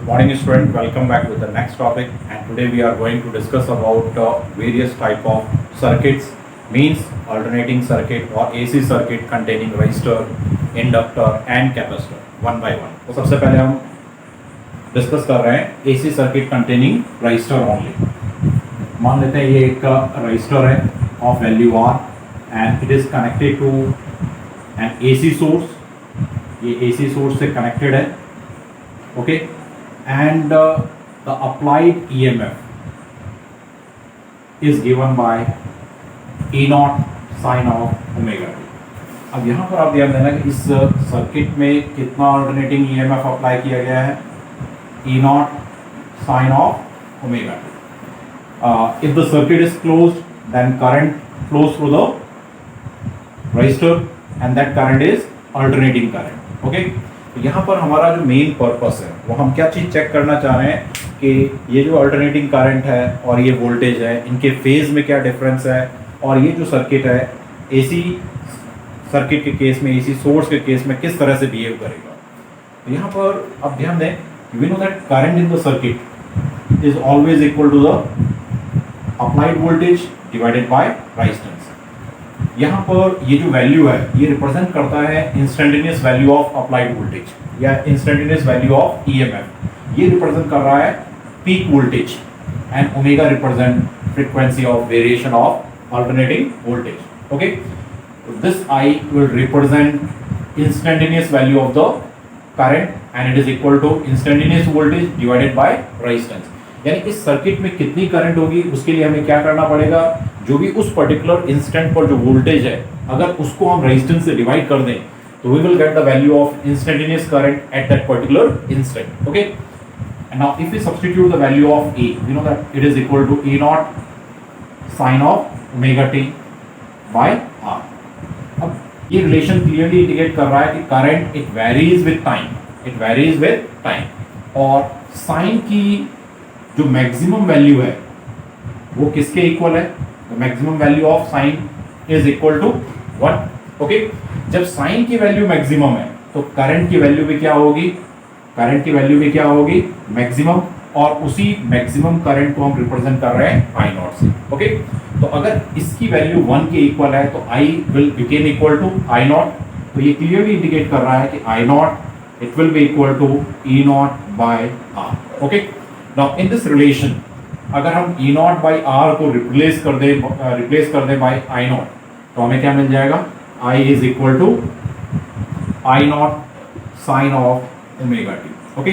Morning student, welcome back with the next topic, and today we are going to discuss about various type of circuits, means alternating circuit or AC circuit containing resistor, inductor and capacitor one by one. तो सबसे पहले हम discuss कर रहे हैं AC circuit containing resistor only. मान लेते हैं ये एक resistor है of value R and it is connected to an AC source. ये AC source से connected है, okay, and the applied EMF is given by E naught sin of omega t. अब यहाँ पर आप ध्यान देना कि इस सर्किट में कितना अल्टरनेटिंग EMF अप्लाई किया गया है, E naught sin of omega t. If the circuit is closed, then current flows through the resistor and that current is alternating current. Okay? यहाँ पर हमारा जो मेन पर्पस है वो हम क्या चीज़ चेक करना चाह रहे हैं कि ये जो अल्टरनेटिंग करंट है और ये वोल्टेज है, इनके फेज में क्या डिफरेंस है, और ये जो सर्किट है एसी सर्किट के केस में, एसी सोर्स के केस में किस तरह से बिहेव करेगा. तो यहाँ पर अब ध्यान दें, we know that current in the circuit is always equal to the applied voltage divided by resistance. यहाँ पर ये जो वैल्यू है ये रिप्रेजेंट करता है instantaneous value of applied voltage या इंस्टेंटेनियस वैल्यू ऑफ ईएमएफ. ये रिप्रेजेंट कर रहा है peak voltage and omega represent frequency of variation of alternating voltage. Okay, this I will represent instantaneous value of the current and it is equal to instantaneous voltage divided by resistance. यानी इस circuit में कितनी current होगी उसके लिए हमें क्या करना पड़ेगा, जो भी उस पर्टिकुलर इंस्टेंट पर जो वोल्टेज है अगर उसको हम रेजिस्टेंस से डिवाइड कर दें तो we will get the value of instantaneous current at that particular instant. Okay, and now if we substitute the value of E, we know that it is equal to E naught sine of omega t by R. अब ये relation clearly indicate कर रहा है कि current it varies with time, it varies with time, और sine की जो maximum value है वो किसके इक्वल है, the maximum value of sine is equal to 1. Okay, जब साइन की वैल्यू मैक्सिमम है तो करंट की वैल्यू भी क्या होगी, करंट की वैल्यू भी क्या होगी, मैक्सिमम, और उसी मैक्सिमम करंट को हम रिप्रेजेंट कर रहे हैं आई नॉट से. ओके, तो अगर इसकी वैल्यू 1 के इक्वल है तो I will become equal to I naught. तो ये क्लियरली इंडिकेट कर रहा है कि I naught it will be equal to E naught by R. Okay, now in this relation अगर हम E नॉट बाई आर को रिप्लेस कर दे बाई आई नॉट तो हमें क्या मिल जाएगा, I is equal to I naught sine of omega t. Okay,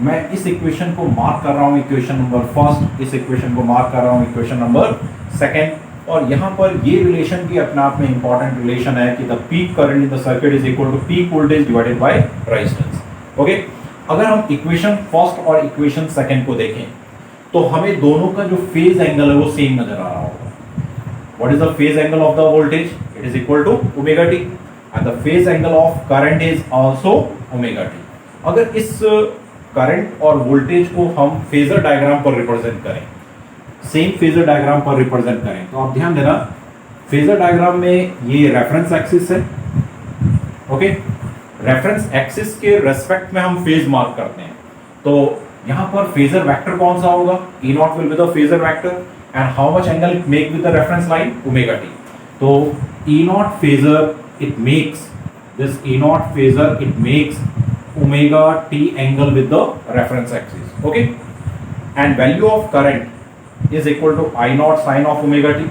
मैं इस इक्वेशन को मार्क कर रहा हूँ इक्वेशन नंबर फर्स्ट, इस इक्वेशन को मार्क कर रहा हूँ इक्वेशन नंबर सेकेंड, और यहाँ पर ये रिलेशन भी अपने आप में इंपॉर्टेंट रिलेशन है कि the peak current in the circuit is equal to peak voltage divided by resistance. Okay, अगर हम इक्वेशन फर्स्ट और इक्वेशन सेकेंड को देखें तो हमें दोनों का जो फेज एंगल है वो सेम नजर आ रहा होगा. What is the phase angle of the voltage, it is equal to omega t, and the phase angle of current is also omega t. अगर इस करंट और वोल्टेज को हम फेजर डायग्राम पर रिप्रेजेंट करें, सेम फेजर डायग्राम पर represent करें, तो आप ध्यान देना फेजर डायग्राम में ये रेफरेंस एक्सिस है. ओके, रेफरेंस एक्सिस के रेस्पेक्ट में हम फेज मार्क करते हैं, तो यहाँ पर फेजर वेक्टर कौन सा होगा, E naught will be the phasor vector and how much angle it make with the reference line, omega t. तो E naught phasor it makes this E naught phasor it makes omega t angle with the reference axis. Okay, and value of current is equal to I naught sine of omega t.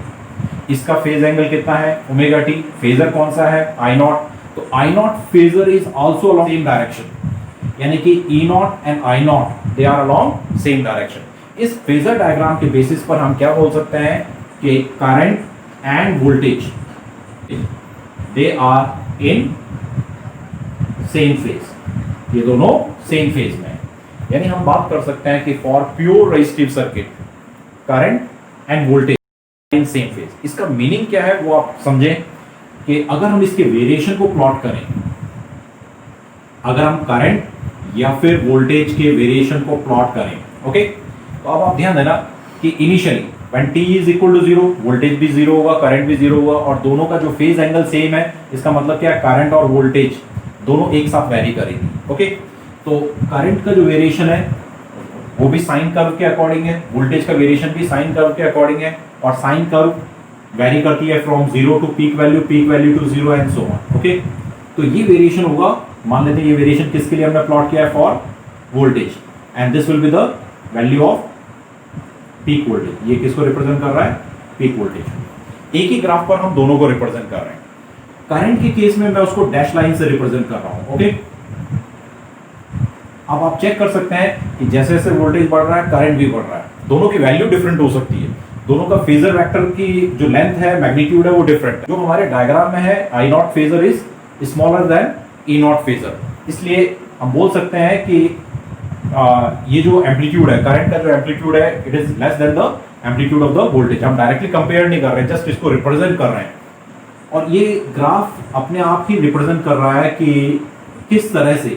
इसका phase angle कितना है, omega T, phasor कौन सा है, I naught. तो I naught phasor is also along same direction, यानी कि E naught and I naught they are along same direction. इस फेजर डायग्राम के बेसिस पर हम क्या बोल सकते हैं कि current and voltage they are in same phase, ये दोनों सेम फेज में है. यानी हम बात कर सकते हैं कि for pure resistive circuit current and voltage in same phase. इसका मीनिंग क्या है वो आप समझें कि अगर हम इसके वेरिएशन को प्लॉट करें, अगर हम करंट या फिर वोल्टेज के वेरिएशन को प्लॉट करें, ओके, तो अब आप ध्यान देना कि initially when t is equal to 0 voltage भी 0 होगा, करंट भी 0 होगा, और दोनों का जो फेज एंगल सेम है. इसका मतलब क्या है, करंट और वोल्टेज दोनों एक साथ वैरी करेंगे. ओके, तो करंट का जो वेरिएशन है वो भी साइन कर्व के अकॉर्डिंग है, वोल्टेज का वेरिएशन भी साइन कर्व के अकॉर्डिंग है, और साइन कर्व वेरी करती है from zero to peak value to zero and so on. Okay, तो ये वेरिएशन होगा, मान लेते हैं ये वेरिएशन किसके लिए हमने प्लॉट किया है, for voltage, and this will be the value off peak voltage. ये किसको रिप्रेजेंट कर रहा है, पीक वोल्टेज। एक ही ग्राफ पर हम दोनों को रिप्रेजेंट कर रहे हैं। करंट के केस में मैं उसको डैश लाइन से रिप्रेजेंट कर रहा हूं। ओके, अब आप चेक कर सकते हैं कि जैसे जैसे वोल्टेज बढ़ रहा है करंट भी बढ़ रहा है, दोनों की वैल्यू डिफरेंट हो सकती है, दोनों का फेजर वेक्टर की जो लेंथ है, मैग्नीट्यूड है, वो डिफरेंट है। जो हमारे डायग्राम में है I naught phasor is smaller than E naught phasor, इसलिए हम बोल सकते हैं कि ये जो एम्पलीट्यूड है, करंट का जो एम्पलीट्यूड है, it is less than the amplitude of the voltage. हम डायरेक्टली कंपेयर नहीं कर रहे, जस्ट इसको रिप्रेजेंट कर रहे हैं, और ये ग्राफ अपने आप ही रिप्रेजेंट कर रहा है कि किस तरह से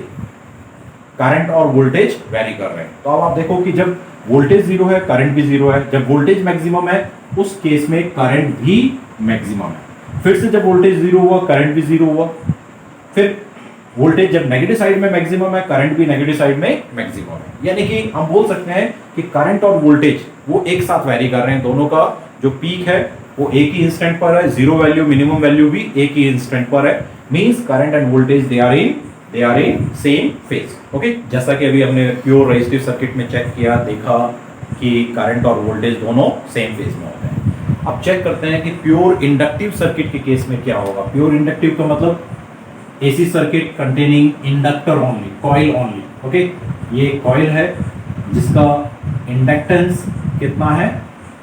करंट और वोल्टेज वैरी कर रहे हैं। तो अब आप देखो कि जब वोल्टेज जीरो है करंट भी जीरो है, जब वोल्टेज मैक्सिमम है उस केस में करंट भी मैक्सिमम है, फिर से जब वोल्टेज जीरो हुआ करंट भी जीरो हुआ, फिर वोल्टेज जब नेगेटिव साइड में मैक्सिमम है करंट भी नेगेटिव साइड में मैक्सिमम है। यानी कि हम बोल सकते हैं कि करंट और वोल्टेज वो एक साथ वैरी कर रहे हैं, दोनों का जो पीक है वो एक ही इंस्टेंट पर है, जीरो वैल्यू मिनिमम वैल्यू भी एक ही इंस्टेंट पर है, means current and voltage they are in same phase. Okay, जैसा कि अभी हमने प्योर रेजिस्टिव सर्किट में चेक किया, देखा कि करंट और वोल्टेज दोनों सेम फेज में होते हैं। अब चेक करते हैं कि प्योर इंडक्टिव सर्किट के केस में क्या होगा। प्योर इंडक्टिव का मतलब AC circuit containing inductor only, coil only. Okay, ये कॉइल है जिसका इंडक्टेंस कितना है,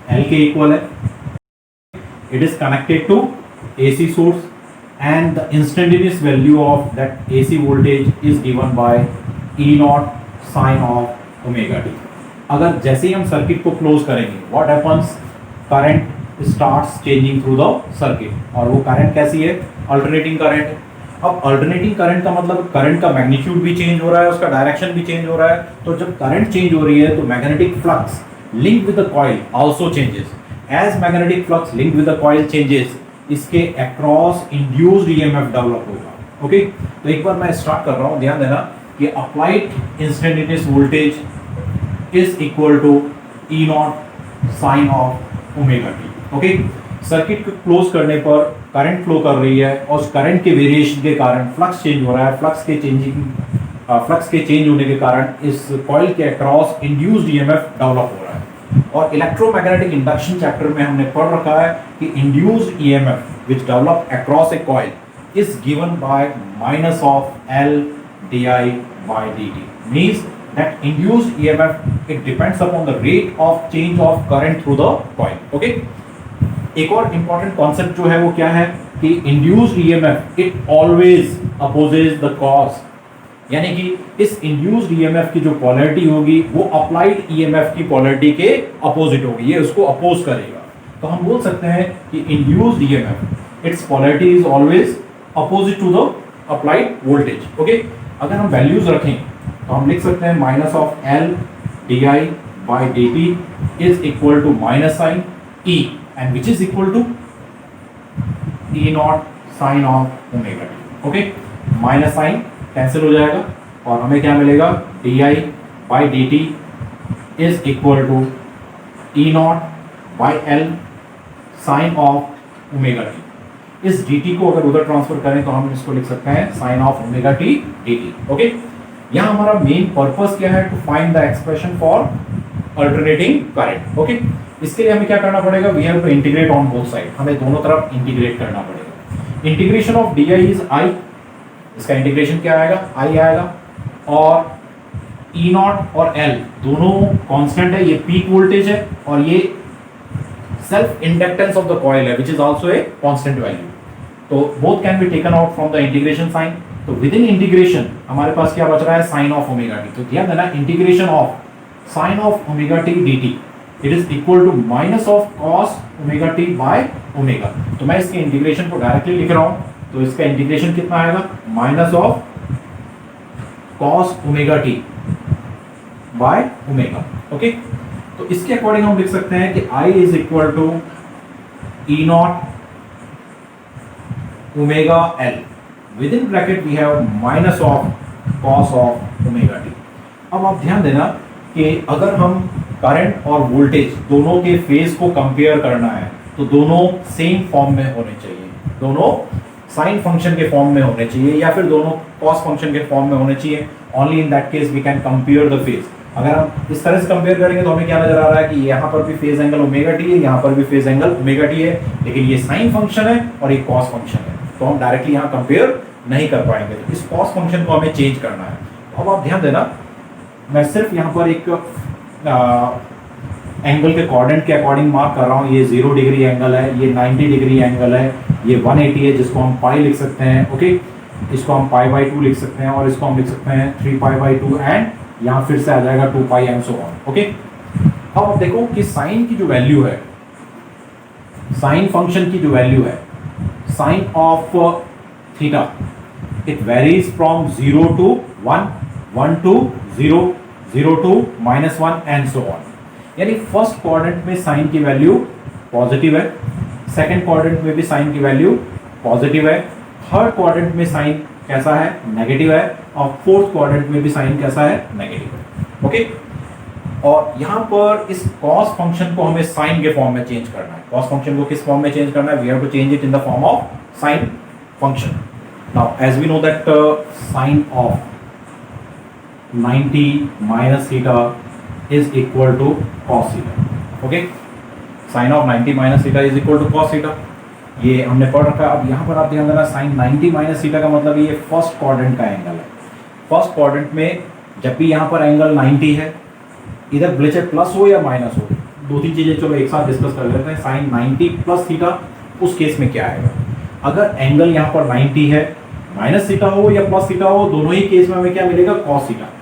एल के इक्वल है, it is connected to AC source and the instantaneous value of that AC voltage is given by E naught sin of omega t। अगर जैसे ही हम सर्किट को क्लोज करेंगे, what happens, current starts changing through the circuit, और वो current कैसी है, अल्टरनेटिंग करंट है। अब अल्टरनेटिंग करंट का मतलब करंट का मैग्नीट्यूड भी चेंज हो रहा है, उसका डायरेक्शन भी चेंज हो रहा है। तो जब करंट चेंज हो रही है तो magnetic flux link with the coil also changes. As magnetic flux linked with the coil changes, इसके across induced EMF डेवलप होगा। ओके, तो एक बार मैं स्टार्ट कर रहा हूं, ध्यान देना कि applied instantaneous voltage is equal to E naught sine of omega t. Okay, circuit को क्लोज करने पर करंट फ्लो कर रही है और उस करंट के वेरिएशन के कारण फ्लक्स चेंज हो रहा है, फ्लक्स के चेंज होने के कारण इस कॉइल के अक्रॉस इंड्यूस्ड ईएमएफ डेवलप हो रहा है। और इलेक्ट्रोमैग्नेटिक इंडक्शन चैप्टर में हमने पढ़ रखा है कि induced EMF which develop across a coil is given by minus of L d I by d t, means that induced EMF it depends upon the rate of change of current through the coil। okay, एक और important concept जो है वो क्या है कि induced EMF it always opposes the cause, यानी कि इस induced EMF की जो polarity होगी वो applied EMF की polarity के opposite होगी, ये उसको oppose करेगा। तो हम बोल सकते हैं कि induced EMF its polarity is always opposite to the applied voltage। okay, अगर हम values रखें तो हम लिख सकते हैं minus of L d I by d t is equal to minus sign E and which is equal to E naught sine of omega t. Okay, minus sign cancel हो जाएगा और हमें क्या मिलेगा, d I by d t is equal to E naught by L sine of omega t. इस d t को अगर उधर ट्रांसफर करें तो हम इसको लिख सकते हैं sine of omega t d t. Okay, यहाँ हमारा मेन पर्पस क्या है, to find the expression for alternating current. Okay, इसके लिए हमें क्या करना पड़ेगा, we have to integrate on both side, हमें दोनों तरफ इंटीग्रेट करना पड़ेगा। Integration of d I is I, इसका इंटीग्रेशन क्या आएगा, आई आएगा, और ई नॉट और एल दोनों कांस्टेंट है, ये पीक वोल्टेज है और ये self inductance of the coil है which is also a constant value. तो both can be taken out from the integration sign. तो विद इन इंटीग्रेशन हमारे पास क्या बच रहा है, साइन ऑफ ओमेगा टी। तो ध्यान देना, integration of sine of omega t d t it is equal to minus of cos omega t by omega. तो मैं इसके इंटीग्रेशन को डायरेक्टली लिख रहा हूं, तो इसका इंटीग्रेशन कितना आएगा, minus of cos omega t by omega. Okay, तो इसके अकॉर्डिंग हम लिख सकते हैं कि I is equal to E naught omega L, within bracket we have minus of cos of omega t. अब आप ध्यान देना कि अगर हम करंट और वोल्टेज दोनों के फेज को कंपेयर करना है तो दोनों सेम फॉर्म में होने चाहिए, दोनों साइन फंक्शन के फॉर्म में होने चाहिए या फिर दोनों कॉस फंक्शन के फॉर्म में होने चाहिए। Only in that case we can compare the phase. अगर हम इस तरह से कंपेयर करेंगे तो हमें क्या नजर आ रहा है कि यहाँ पर भी फेज एंगल ओमेगा टी है, यहाँ पर भी फेज एंगल ओमेगा टी है, लेकिन ये साइन फंक्शन है और ये कॉस फंक्शन है, तो हम डायरेक्टली यहाँ कंपेयर नहीं कर पाएंगे। तो इस कॉस फंक्शन को हमें चेंज करना है। अब आप ध्यान देना, मैं सिर्फ यहाँ पर एक एंगल के कोऑर्डिनेट के अकॉर्डिंग मार्क कर रहा हूँ। ये 0 डिग्री एंगल है, ये 90 डिग्री एंगल है, ये 180 है जिसको हम पाई लिख सकते हैं। ओके, इसको हम पाई बाई 2 लिख सकते हैं और इसको हम लिख सकते हैं 3 पाई बाई 2 एंड यहाँ फिर से आ जाएगा 2 पाई एंड सो ऑन। ओके, अब आप देखो कि साइन की जो वैल्यू है, साइन फंक्शन की जो वैल्यू है, sine of theta, it varies from 0 to 1, 1 to 0, 0 to -1 and so on. यानी फर्स्ट क्वाड्रेंट में साइन की वैल्यू पॉजिटिव है, सेकंड क्वाड्रेंट में भी साइन की वैल्यू पॉजिटिव है, थर्ड क्वाड्रेंट में साइन कैसा है, नेगेटिव है, और फोर्थ क्वाड्रेंट में भी साइन कैसा है, नेगेटिव है। ओके, और यहाँ पर इस कॉस फंक्शन को हमें साइन के फॉर्म में चेंज करना है। कॉस फंक्शन को किस फॉर्म में चेंज करना है? We have to change it in the form of sine function. Now as we know that sine of 90 minus theta is equal to cos theta. Okay, sin of 90 minus theta is equal to cos theta, ये हमने पढ़ रखा है। अब यहाँ पर आप ध्यान देना, sin 90 minus theta का मतलब ये फर्स्ट क्वाड्रेंट का एंगल है। फर्स्ट क्वाड्रेंट में जब भी यहाँ पर एंगल 90 है, इधर ब्लेचर प्लस हो या माइनस हो, दो तीन चीजें चलो एक साथ डिस्कस कर लेते हैं। sin 90 प्लस थीटा, उस केस में क्या आएगा? अगर एंगल यहाँ पर 90 है, माइनस थीटा हो या प्लस थीटा हो, दोनों ही केस में हमें क्या मिलेगा? cos theta.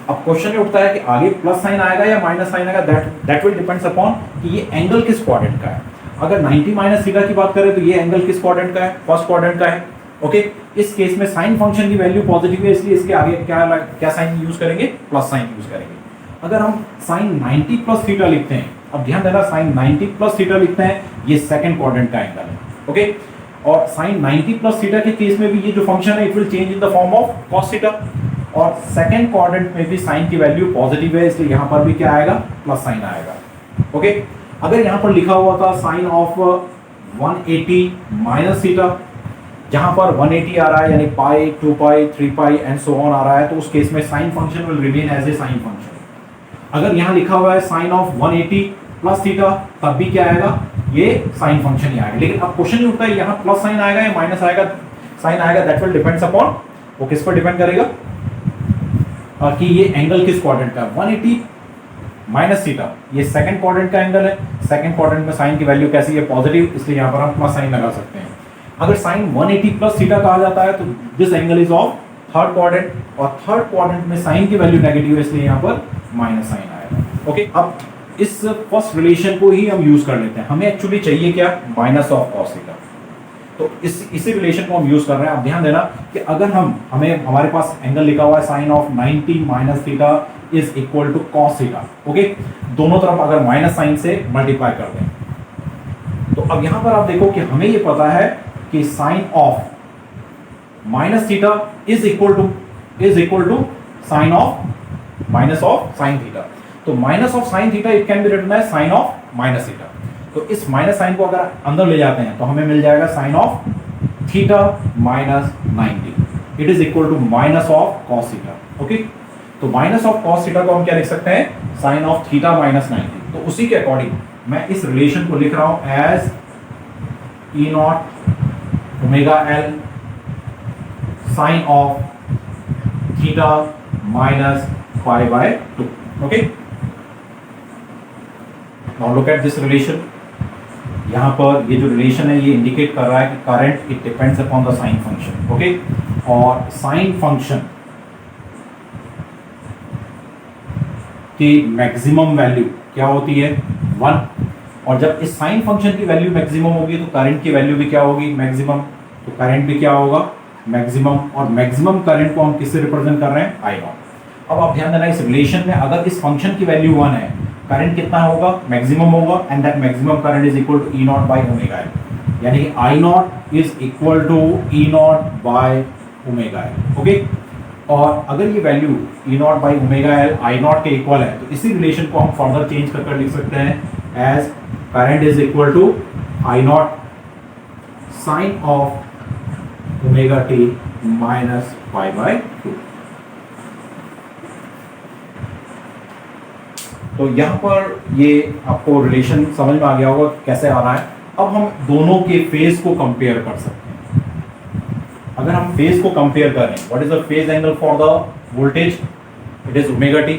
अब क्वेश्चन ये उठता है कि आगे प्लस साइन आएगा या माइनस साइन आएगा, दैट विल डिपेंड्स अपॉन कि ये एंगल किस क्वाड्रेंट का है। अगर 90 माइनस थीटा की बात करें तो ये एंगल किस क्वाड्रेंट का है? फर्स्ट क्वाड्रेंट का है। ओके, इस केस में साइन फंक्शन की वैल्यू पॉजिटिव है, इसलिए इसके आगे क्या साइन यूज करेंगे? प्लस साइन यूज करेंगे। अगर हम साइन 90 प्लस थीटा लिखते हैं, अब ध्यान देना, साइन 90 प्लस थीटा लिखते हैं, ये सेकंड क्वाड्रेंट का एंगल है। ओके, और साइन 90 प्लस थीटा के केस में भी ये जो फंक्शन है, it will change in the form of cos theta, और सेकंड क्वाड्रेंट में भी साइन की वैल्यू पॉजिटिव है, इसलिए यहां पर भी क्या आएगा? प्लस साइन आएगा। ओके, अगर यहां पर लिखा हुआ था साइन ऑफ 180 माइनस थीटा, जहां पर 180 आ रहा है यानी पाई, 2 पाई, 3 पाई एंड सो ऑन आ रहा है, तो उस केस में sine function will remain as a sine function. अगर यहां लिखा हुआ है साइन ऑफ 180 प्लस थीटा, तब भी क्या आएगा? ये साइन फंक्शन ही आएगा। लेकिन अब क्वेश्चन ये उठता है, यहाँ प्लस साइन आएगा या माइनस आएगा, साइन आएगा, दैट विल डिपेंड्स अपॉन, वो किस पर डिपेंड करेगा कि ये एंगल किस क्वाड्रेंट का है। 180 माइनस थीटा, ये सेकंड क्वाड्रेंट का एंगल है, सेकंड क्वाड्रेंट में साइन की वैल्यू कैसी है? पॉजिटिव, इसलिए यहाँ पर हम प्लस साइन लगा सकते हैं। अगर साइन 180 प्लस थीटा कहा जाता है तो this angle is of third quadrant, और थर्ड क्वाड्रेंट में साइन की वैल्यू नेगेटिव है, इसलिए यहाँ पर माइनस साइन आएगा। ओके, अब इस फर्स्ट रिलेशन को ही हम यूज कर लेते हैं। हमें एक्चुअली चाहिए क्या? Minus of cos theta. तो इसी रिलेशन को हम यूज कर रहे हैं। अब ध्यान देना कि अगर हमारे पास एंगल लिखा हुआ है sine of 90 minus theta is equal to cos theta. Okay, दोनों तरफ अगर माइनस साइन से मल्टीप्लाई कर दें, तो अब यहां पर आप देखो कि हमें ये पता है कि sine of minus theta is equal to sine of minus of sine theta. तो minus of sine theta it can be written as sine of minus theta. तो इस माइनस साइन को अगर अंदर ले जाते हैं तो हमें मिल जाएगा sine of theta minus 90, it is equal to minus of cos theta. Okay, तो माइनस ऑफ कॉस थीटा को हम क्या लिख सकते हैं? Sine of theta minus 90। तो उसी के अकॉर्डिंग मैं इस रिलेशन को लिख रहा हूं as E naught omega L sine of theta minus pi by 2। Okay, now look at this relation. यहाँ पर ये जो रिलेशन है ये इंडिकेट कर रहा है कि current it depends upon the sine function. Okay, और साइन फंक्शन की मैक्सिमम वैल्यू क्या होती है? 1, और जब इस साइन फंक्शन की वैल्यू मैक्सिमम होगी तो करंट की वैल्यू भी क्या होगी? मैक्सिमम। तो करंट भी क्या होगा? मैक्सिमम। और मैक्सिमम करंट को हम किससे रिप्रेजेंट कर रहे हैं? I not. अब आप ध्यान देना, इस रिलेशन में अगर इस फंक्शन की वैल्यू 1 है, करंट कितना होगा? मैक्सिमम होगा, and that maximum current is equal to E naught by omega L, यानी कि I naught is equal to E naught by omega L. Okay, और अगर ये value E naught by omega L I naught के equal है तो इसी relation को हम फर्दर चेंज कर लिख सकते हैं as current is equal to I naught sine of omega t minus pi by 2। तो यहां पर ये आपको रिलेशन समझ में आ गया होगा कैसे आ रहा है। अब हम दोनों के फेज को कंपेयर कर सकते हैं। अगर हम फेज को कंपेयर करें, what is the phase angle for the voltage, it is omega t,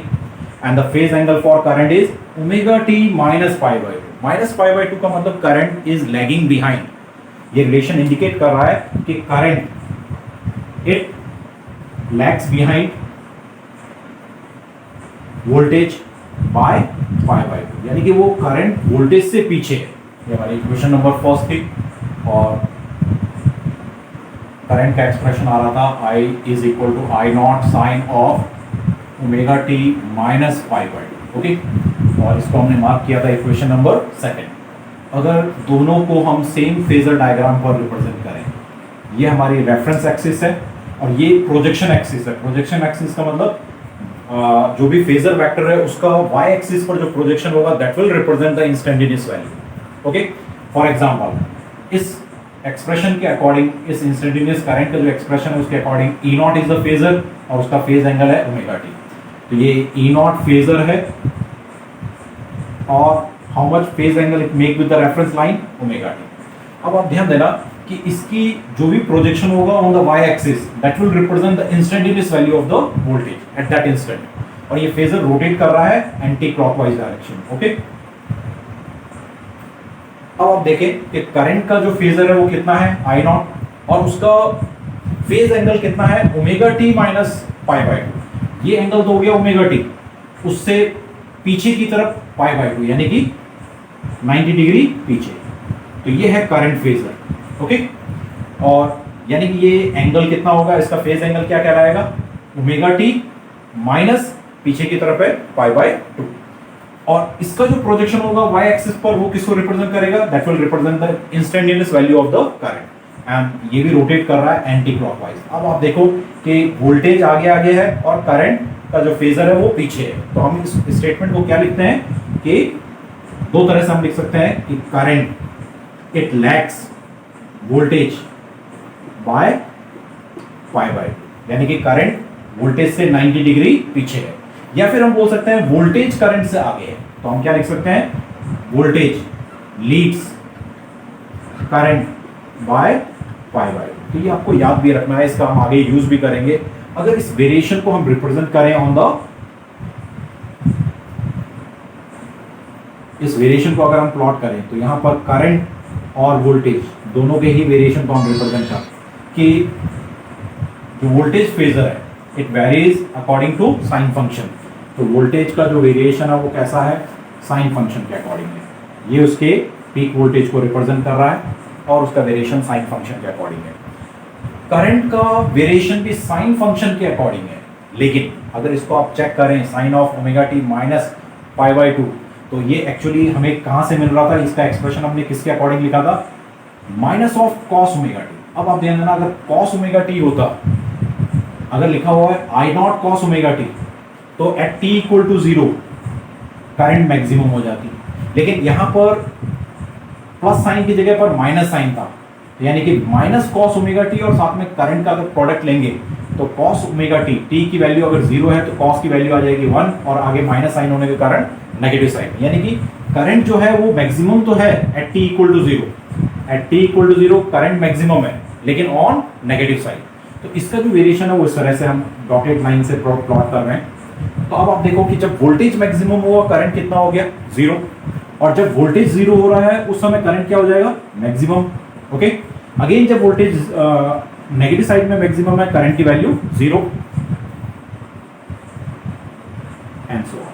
and the phase angle for current is omega t minus pi by 2। Minus pi by 2 का मतलब करंट इज लैगिंग बिहाइंड। ये relation indicate कर रहा है कि current it lags behind voltage by pi by 2, यानी कि वो करंट वोल्टेज से पीछे है। ये हमारी इक्वेशन नंबर फर्स्ट थी और करंट का एक्सप्रेशन आ रहा था I is equal to I naught sine of omega t minus pi by 2। Okay, और इसको हमने मार्क किया था इक्वेशन नंबर सेकेंड। अगर दोनों को हम सेम फेजर डायग्राम पर रिप्रेजेंट करें, ये हमारी रेफरेंस एक्सिस है और ये प्रोजेक्शन एक्सिस है। प्रोजेक्शन एक्सिस का मतलब जो भी फेजर वेक्टर है उसका y एक्सिस पर जो प्रोजेक्शन होगा that will represent the instantaneous value. Okay, for example इस एक्सप्रेशन के अकॉर्डिंग, इस इंस्टेंटेनियस करंट का जो एक्सप्रेशन है उसके according E not is the phasor और उसका फेज एंगल है ओमेगा टी। तो ये ई नॉट फेजर है और how much phase angle it make with the reference line omega t. अब आप ध्यान देना कि इसकी जो भी प्रोजेक्शन होगा on the y axis that will represent the instantaneous value of the voltage at that instant, और ये फेजर रोटेट कर रहा है एंटी क्लॉकवाइज डायरेक्शन। ओके, अब आप देखें कि करंट का जो फेजर है वो कितना है आई नॉट और उसका फेज एंगल कितना है omega t minus pi by 2। ये एंगल तो हो गया ओमेगा टी, उससे पीछे की तरफ पाई बाय 2 यानी कि 90 डिग्री पीछे। तो ये है करंट फेजर। ओके, और यानी कि ये एंगल कितना होगा, इसका फेज एंगल क्या कहलाएगा ओमेगा टी माइनस पीछे की तरफ है पाई बाय 2, और इसका जो प्रोजेक्शन होगा y एक्सिस पर वो किसको रिप्रेजेंट करेगा, that will represent the instantaneous value of the current, and ये भी रोटेट कर रहा है एंटी क्लॉकवाइज। अब आप देखो कि वोल्टेज आगे आगे है और करंट का जो फेजर है वो पीछे है। तो हम इस स्टेटमेंट को क्या लिखते हैं कि दो तरह से हम लिख सकते हैं कि current it lags voltage by pi by 2, यानी कि करंट वोल्टेज से 90 डिग्री पीछे है, या फिर हम बोल सकते हैं वोल्टेज करंट से आगे है। तो हम क्या लिख सकते हैं, voltage leads current by pi by 2। तो ये आपको याद भी रखना है, इसका हम आगे यूज भी करेंगे। अगर इस वेरिएशन को हम रिप्रेजेंट करें ऑन द, इस वेरिएशन को अगर हम प्लॉट करें तो यहां पर करंट और वोल्टेज दोनों के ही वेरिएशन को हम रिप्रेजेंट करें कि जो वोल्टेज फेजर है it varies according to sine function. तो वोल्टेज का जो वेरिएशन है वो कैसा है, साइन फंक्शन के अकॉर्डिंग है। ये उसके पीक वोल्टेज को रिप्रेजेंट कर रहा है और उसका वेरिएशन साइन फंक्शन के अकॉर्डिंग है। करंट का वेरिएशन भी साइन फंक्शन के अकॉर्डिंग है, लेकिन अगर इसको आप चेक करें sine of omega t minus pi by 2, तो ये एक्चुअली हमें कहां से मिल रहा था, इसका एक्सप्रेशन हमने किसके अकॉर्डिंग लिखा था, minus of cos omega t. अब आप ध्यान देना, अगर कॉस ओमेगा टी होता, अगर लिखा हुआ है I naught cos omega t, तो at t equal to 0 current maximum हो जाती, लेकिन यहां पर प्लस साइन की जगह पर माइनस साइन था, यानी कि माइनस कॉस ओमेगा टी और साथ में करंट का अगर प्रोडक्ट लेंगे तो कॉस ओमेगा टी, टी की वैल्यू अगर 0 है तो कॉस की वैल्यू आ जाएगी 1 और आगे माइनस साइन होने के कारण नेगेटिव साइन, यानी कि करंट जो है वो मैक्सिमम तो है at t equal to 0, at t equal to 0 current maximum है लेकिन ऑन नेगेटिव साइड। तो इसका जो वेरिएशन है वो इस तरह से हम डॉटेड लाइन से प्लॉट कर रहे हैं। तो अब आप देखो कि जब वोल्टेज मैक्सिमम हुआ करंट कितना हो गया 0, और जब वोल्टेज 0 हो रहा है उस समय करंट क्या हो जाएगा मैक्सिमम। ओके, अगेन जब वोल्टेज नेगेटिव साइड में मैक्सिमम है करंट की value 0 and so on,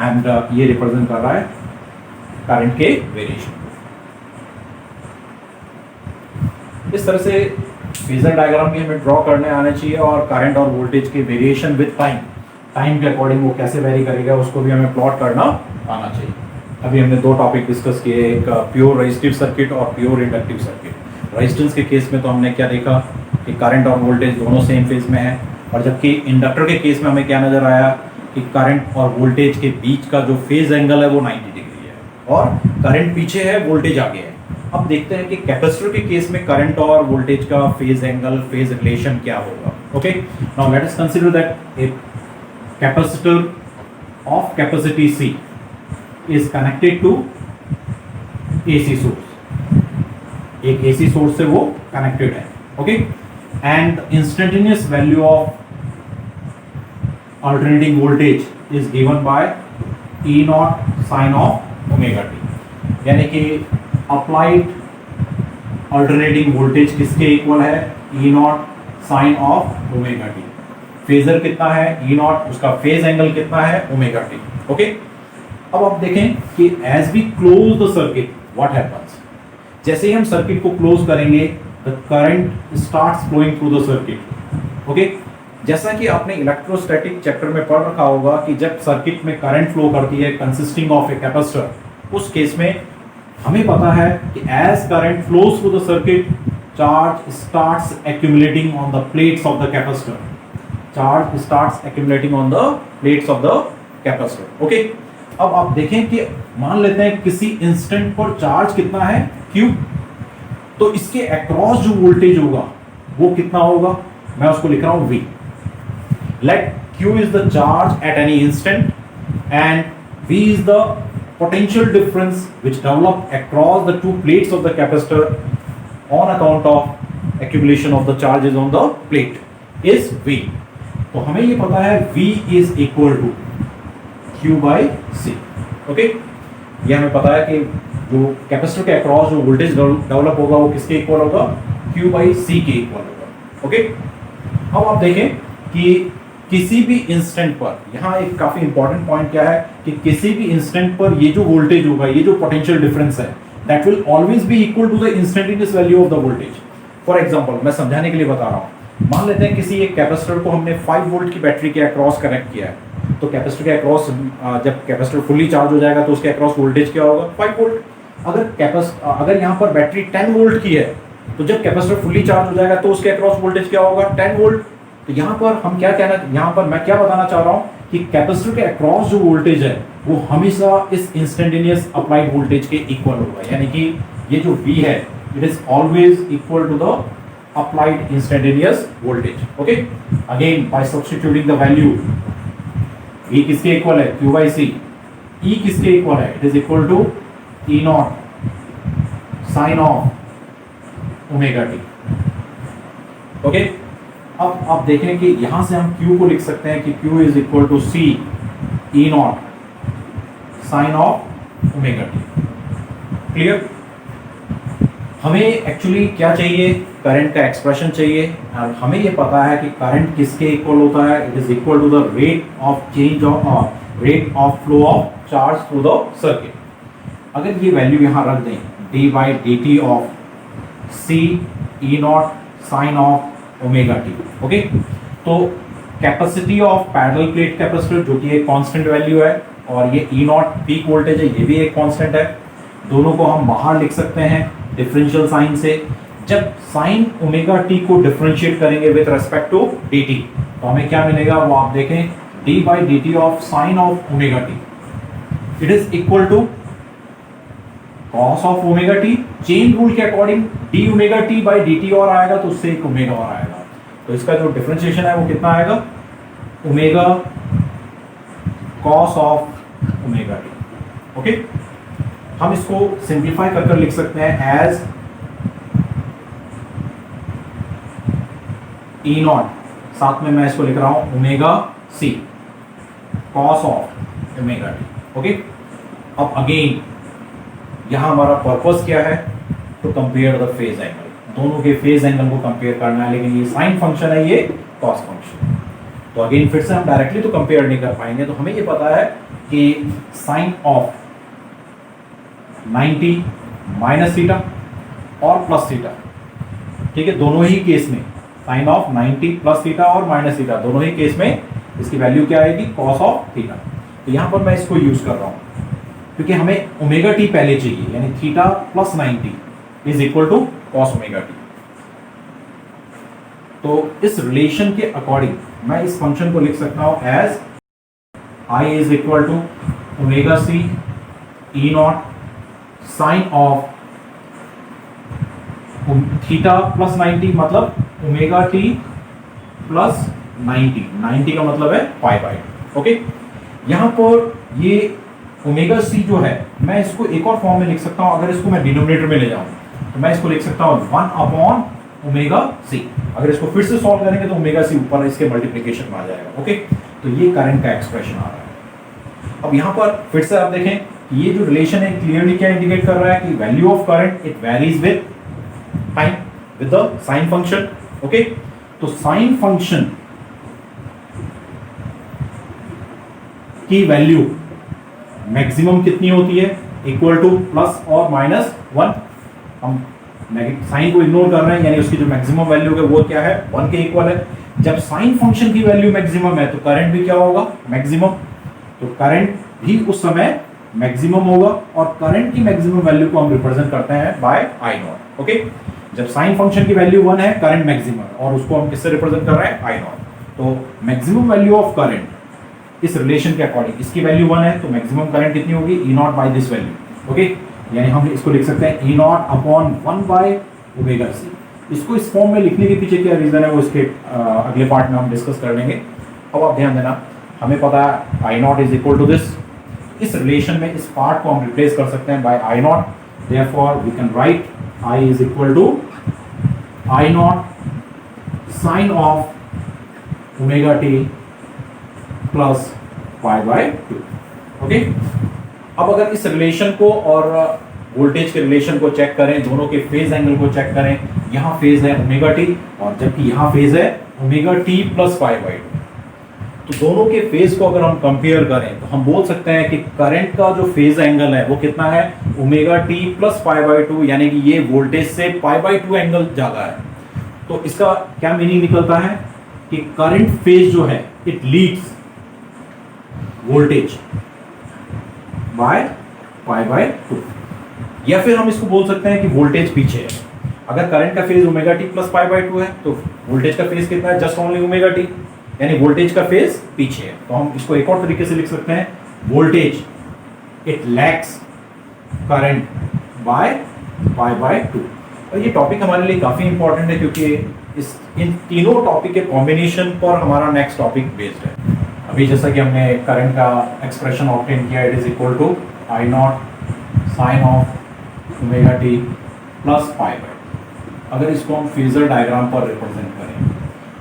and ये रिप्रेजेंट कर रहा है करंट के वेरिएशन को। इस तरह से फेजर डायग्राम भी हमें ड्रॉ करने आने चाहिए और करंट और वोल्टेज के वेरिएशन विद टाइम, टाइम के अकॉर्डिंग वो कैसे वेरी करेगा उसको भी हमें प्लॉट करना आना चाहिए। अभी हमने दो टॉपिक डिस्कस किए, एक प्योर रेजिस्टिव सर्किट और प्योर इंडक्टिव सर्किट। रेजिस्टेंस के केस में तो हमने क्या देखा कि करंट और वोल्टेज दोनों सेम फेज में है, और जबकि इंडक्टर के केस में हमें क्या नजर आया कि करंट और वोल्टेज के बीच का जो फेज एंगल है वो 90 डिग्री है और करंट पीछे है, वोल्टेज आगे है। अब देखते हैं कि कैपेसिटर के केस में करंट और वोल्टेज का फेज एंगल, फेज रिलेशन क्या होगा। Okay, now let us consider that a capacitor of capacity C is connected to AC source, एक AC सोर्स से वो कनेक्टेड है। Okay, and instantaneous value of alternating voltage is given by E naught sin of omega t, यानी कि applied alternating voltage किसके equal है? E naught sin of omega t। Phasor कितना है? E naught, उसका फेज एंगल कितना है? Omega t। Okay, अब आप देखें कि as we close the circuit what happens, जैसे ही हम सर्किट को क्लोज करेंगे the current starts flowing through the circuit. Okay, जैसा कि आपने इलेक्ट्रोस्टैटिक चैप्टर में पढ़ रखा होगा कि जब सर्किट में करंट फ्लो करती है कंसिस्टिंग ऑफ ए कैपेसिटर, उस केस में हमें पता है कि as current flows through the circuit charge starts accumulating on the plates of the capacitor, charge starts accumulating on the plates of the capacitor. Okay, अब आप देखें कि मान लेते हैं किसी इंस्टेंट पर चार्ज कितना है? Q, तो इसके अक्रॉस जो वोल्टेज होगा वो कितना होगा? मैं उसको लिख रहा हूं V। Let Q is the charge at any instant and V is the potential difference which develop across the two plates of the capacitor on account of accumulation of the charges on the plate is V। तो हमें ये पता है V is equal to Q by C। Okay, ये हमें पता है कि जो कैपेसिटर के अक्रॉस जो वोल्टेज डेवलप होगा वो किसके इक्वल होगा? Q by C के इक्वल होगा। ओके, अब आप देखें कि किसी भी इंस्टेंट पर, यहाँ एक काफी इंपॉर्टेंट पॉइंट क्या है कि किसी भी इंस्टेंट पर ये जो वोल्टेज होगा, ये जो पोटेंशियल डिफरेंस है, that will always be equal to the instantaneous value of the voltage. For example, मैं समझाने के लिए बता रहा हूँ, मान लेते हैं किसी एक कैपेसिटर को हमने 5 वोल्ट की बैटरी के अक्रॉस कनेक्ट किया है, तो कैपेसिटर के अक्रॉस जब कैपेसिटर फुल्ली चार्ज हो जाएगा तो उसके अक्रॉस वोल्टेज क्या होगा? 5 वोल्ट। अगर यहाँ पर बैटरी 10 वोल्ट की है तो जब कैपेसिटर फुल्ली चार्ज हो जाएगा तो उसके अक्रॉस वोल्टेज क्या होगा? 10 वोल्ट। तो यहाँ पर हम क्या कहना, यहाँ पर मैं क्या बताना चाह रहा हूँ कि कैपेसिटर के अक्रॉस जो वोल्टेज है वो हमेशा इस इंस्टेंटेनियस अप्लाइड वोल्टेज के इक्वल होगा, यानी कि ये जो V है it is always equal to the applied instantaneous voltage. Okay, again by substituting the value, V किसके इक्वल है? Q by C। E किसके इक्वल है? It is equal to E naught sine of omega t। Okay, अब आप देखें कि यहां से हम Q को लिख सकते हैं कि Q is equal to C E naught sine of omega t। Clear? हमें एक्चुअली क्या चाहिए? करंट का एक्सप्रेशन चाहिए, और हमें ये पता है कि करंट किसके इक्वल होता है? It is equal to the rate of change of rate of flow of charge through the circuit. अगर ये वैल्यू यहाँ रख दें, d by d t of C E naught sine of omega t। Okay, तो capacity of parallel plate capacitor जो कि एक constant value है, और ये E naught पीक वोल्टेज है, ये भी एक कांस्टेंट है। दोनों को हम बाहर लिख सकते हैं डिफरेंशियल साइन से। जब साइन ओमेगा t को डिफरेंशिएट करेंगे विद रेस्पेक्ट टू dt, तो हमें क्या मिलेगा वो आप देखें, d by d t of sine of omega t it is equal to cos of omega t। Chain rule के according d omega t by d t और आएगा तो उससे एक ओमेगा और आएगा, तो इसका जो डिफरेंशिएशन है वो कितना आएगा? Omega cos of omega t। Okay, हम इसको सिंप्लीफाई कर लिख सकते हैं एज E naught, साथ में मैं इसको लिख रहा हूं omega C cos of omega t। Okay, अब अगेन यहां हमारा पर्पस क्या है? To compare the phase angle, दोनों के फेज एंगल को कंपेयर करना है, लेकिन ये साइन फंक्शन है, ये कॉस फंक्शन। तो अगेन फिर से हम डायरेक्टली तो कंपेयर नहीं कर पाएंगे, तो हमें ये पता है कि साइन ऑफ 90 माइनस थीटा और प्लस थीटा, ठीक है, दोनों ही केस में साइन ऑफ 90 प्लस थीटा और माइनस थीटा, दोनों ही केस में इसकी वैल्यू क्या आएगी? Cos of theta. तो यहां पर मैं इसको यूज कर रहा हूं क्योंकि हमें ओमेगा टी पहले चाहिए, यानी theta plus 90 is equal to cos omega t. तो इस रिलेशन के अकॉर्डिंग मैं इस फंक्शन को लिख सकता हूं as I is equal to omega C E naught sine of theta plus 90, मतलब ओमेगा टी प्लस 90 का मतलब है पाई बाई। ओके, यहां पर ये ओमेगा सी जो है मैं इसको एक और फॉर्म में लिख सकता हूं। अगर इसको मैं डिनोमिनेटर में ले जाऊं तो मैं इसको लिख सकता हूं 1 अपॉन ओमेगा सी। अगर इसको फिर से सॉल्व करेंगे तो ओमेगा सी ऊपर इसके मल्टीप्लिकेशन में आ जाएगा। ओके, तो ये करंट का एक्सप्रेशन आ रहा है। अब यहां पर फिर से आप देखें कि ये जो रिलेशन है क्लियरली क्या इंडिकेट कर रहा है कि value of current it varies with time with the sine function. Okay, तो साइन फंक्शन की वैल्यू मैक्सिमम कितनी होती है, इक्वल टू प्लस और माइनस 1। हम साइन को इग्नोर कर रहे हैं, यानी उसकी जो मैक्सिमम वैल्यू है वो क्या है, 1 के इक्वल है। जब साइन फंक्शन की वैल्यू मैक्सिमम है तो करंट भी क्या होगा, मैक्सिमम। तो करंट भी उस समय मैक्सिमम होगा और करंट की मैक्सिमम वैल्यू को हम रिप्रेजेंट करते हैं बाय आई नॉट। ओके, जब साइन फंक्शन की वैल्यू 1 है, करंट मैक्सिमम, और उसको हम किससे रिप्रेजेंट कर रहे हैं, आई नॉट। तो मैक्सिमम वैल्यू ऑफ करंट इस रिलेशन के अकॉर्डिंग, इसकी वैल्यू 1 है तो मैक्सिमम करंट कितनी होगी, E naught by this value. Okay, यानी हम इसको लिख सकते हैं E naught upon 1 by omega C. इसको इस फॉर्म में लिखने के पीछे क्या रीजन है वो इसके अगले पार्ट में हम डिस्कस कर लेंगे। अब आप ध्यान देना, हमें पता है I naught is equal to this. इस रिलेशन में इस पार्ट को हम रिप्लेस कर सकते हैं by I naught. Therefore we can write I is equal to I naught sine of omega t plus pi by 2। Okay, अब अगर इस रिलेशन को और वोल्टेज के रिलेशन को चेक करें, दोनों के फेज एंगल को चेक करें, यहां फेज है ओमेगा टी और जबकि यहां फेज है omega t plus pi by 2, तो दोनों के फेज को अगर हम कंपेयर करें तो हम बोल सकते हैं कि करंट का जो फेज एंगल है वो कितना है, omega t plus pi by 2, यानी कि ये वोल्टेज से पाई बाय 2 एंगल ज्यादा है। तो इसका क्या मीनिंग निकलता है कि करंट फेज जो है it leads voltage by pi by 2, या फिर हम इसको बोल सकते हैं कि वोल्टेज पीछे है। अगर करंट का phase omega t plus pi by 2 है तो वोल्टेज का फेज कितना है, जस्ट ओनली ओमेगा टी, यानी वोल्टेज का फेज पीछे है। तो हम इसको एक और तरीके से लिख सकते हैं, voltage it lags current by pi by 2। और ये टॉपिक हमारे लिए काफी इंपॉर्टेंट है क्योंकि इन तीनों टॉपिक के कॉम्बिनेशन पर हमारा नेक्स्ट टॉपिक बेस्ड है। अभी जैसा कि हमने करंट का एक्सप्रेशन ऑब्टेन किया, it is equal to I naught sine of omega t plus pi by. अगर इसको हम फेजर डायग्राम पर रिप्रेजेंट करें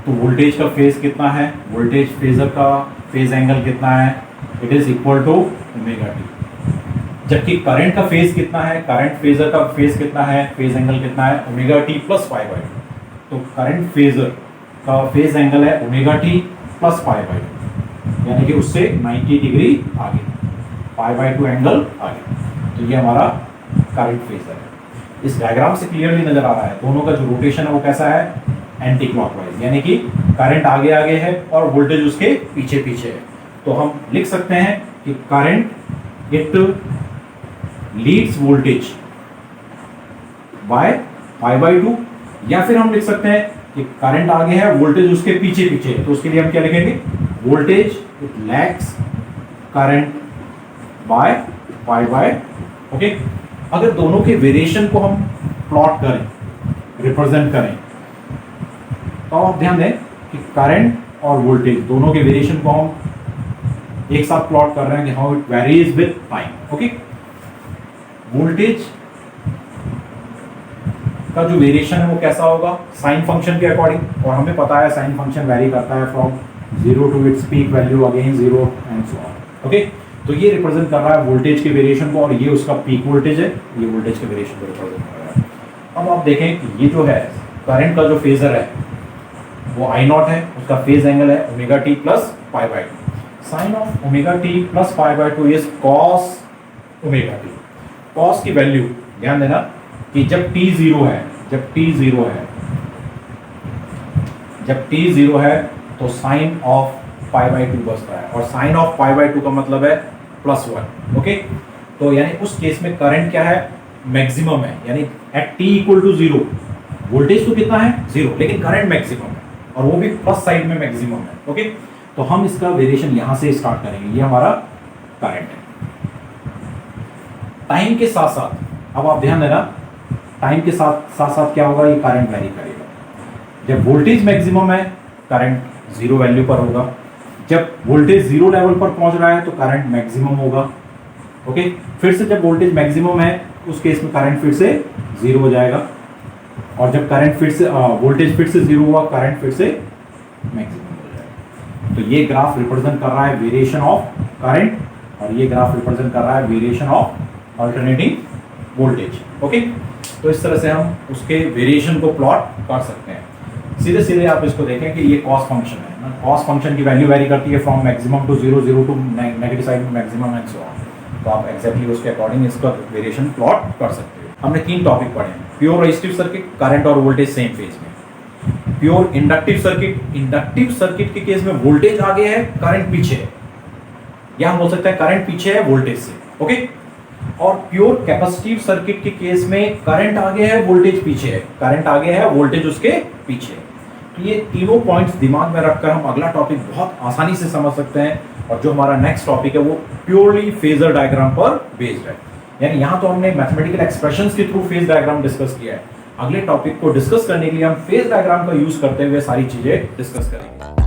तो वोल्टेज का फेज कितना है, वोल्टेज फेजर का फेज एंगल कितना है, it is equal to omega t. जबकि करंट का फेज कितना है, करंट फेजर का फेज कितना है, फेज एंगल कितना है, omega t plus pi by 2। तो करंट फेजर का फेज एंगल है omega t plus pi by 2, यानी कि उससे 90 डिग्री आगे, पाई बाय 2 एंगल आगे। तो ये हमारा करंट फेजर है। इस डायग्राम से क्लियरली नजर आ रहा है दोनों का जो रोटेशन है वो कैसा है, एंटी क्लॉकवाइज, यानी कि करंट आगे आगे है और वोल्टेज उसके पीछे पीछे है। तो हम लिख सकते हैं कि current it leads voltage by pi by 2, या फिर हम लिख सकते हैं कि करंट आगे है, वोल्टेज उसके पीछे पीछे है। तो उसके लिए हम क्या लिखेंगे, voltage it lags current by pi by. Okay, अगर दोनों के वेरिएशन को हम प्लॉट करें, रिप्रेजेंट करें, तो आप ध्यान दें कि करंट और वोल्टेज दोनों के वेरिएशन को हम एक साथ प्लॉट कर रहे हैं कि how it varies with time. Okay, voltage का जो वेरिएशन है वो कैसा होगा, साइन फंक्शन के अकॉर्डिंग, और हमें पता है साइन फंक्शन वेरी करता है from 0 to its peak value again 0 and so on. Okay, तो ये रिप्रेजेंट कर रहा है वोल्टेज के वेरिएशन को और ये उसका पीक वोल्टेज है, ये वोल्टेज के वेरिएशन को रिप्रेजेंट कर रहा है। अब आप देखें कि ये जो है करंट का जो फेजर है वो आई नॉट है, उसका फेज एंगल है omega t plus pi by 2। Sine of omega t plus pi by 2 is cos omega t. Cos की वैल्यू ध्यान देना कि जब t 0 है, जब t 0 है तो साइन ऑफ पाई बाय 2 बचता है, और साइन ऑफ पाई बाय 2 का मतलब है +1। ओके, तो यानी उस केस में करंट क्या है, मैक्सिमम है, यानी at t equal to zero, voltage तो कितना है 0, लेकिन करंट मैक्सिमम है और वो भी प्लस साइड में मैक्सिमम है। ओके, तो हम इसका वेरिएशन यहां से स्टार्ट करेंगे। ये हमारा करंट है। टाइम के साथ साथ अब आप ध्यान देना, टाइम के साथ साथ क्या होगा, ये करंट वेरी करेगा। जब वोल्टेज मैक्सिमम है करंट 0 वैल्यू पर होगा, जब वोल्टेज 0 लेवल पर पहुंच रहा है तो करंट मैक्सिमम होगा। ओके, फिर से जब वोल्टेज मैक्सिमम है उस केस में करंट फिर से 0 हो जाएगा, और जब करंट फिर से वोल्टेज फिर से 0 हुआ, करंट फिर से मैक्सिमम हो जाएगा। तो ये ग्राफ रिप्रेजेंट कर रहा है वेरिएशन ऑफ करंट, और ये ग्राफ रिप्रेजेंट कर रहा है variation of alternating voltage. Okay, तो इस तरह से हम उसके वेरिएशन को प्लॉट कर सकते हैं। सीधे सीधे आप इसको देखें कि ये कॉस फंक्शन है ना, कॉस फंक्शन की वैल्यू वेरी करती है from maximum to 0, 0 to negative side में मैक्सिमम एंड सो ऑन। तो आप एक्जैक्टली उसके अकॉर्डिंग इसका वेरिएशन प्लॉट कर सकते हो। हमने 3 टॉपिक पढ़े हैं, प्योर रेजिस्टिव सर्किट, करंट और वोल्टेज सेम फेज में। Pure inductive circuit, inductive circuit के केस में वोल्टेज आगे है, करंट पीछे है, या हम बोल सकते हैं करंट पीछे है वोल्टेज से। ओके, और प्योर कैपेसिटिव सर्किट के केस में करंट आगे है, वोल्टेज पीछे है, करंट आगे है, वोल्टेज उसके पीछे है। तो ये तीनों पॉइंट्स दिमाग में रखकर हम अगला टॉपिक बहुत आसानी से समझ सकते हैं। और जो हमारा नेक्स्ट टॉपिक है वो प्योरली फेजर डायग्राम पर बेस्ड है, यानी यहाँ तो हमने मैथमेटिकल एक्सप्रेशंस के थ्रू फेज डायग्राम डिस्कस किया है। अगले टॉपिक को डिस्कस करने के लिए हम फेज डायग्राम का यूज करते हुए सारी चीजें डिस्कस करेंगे।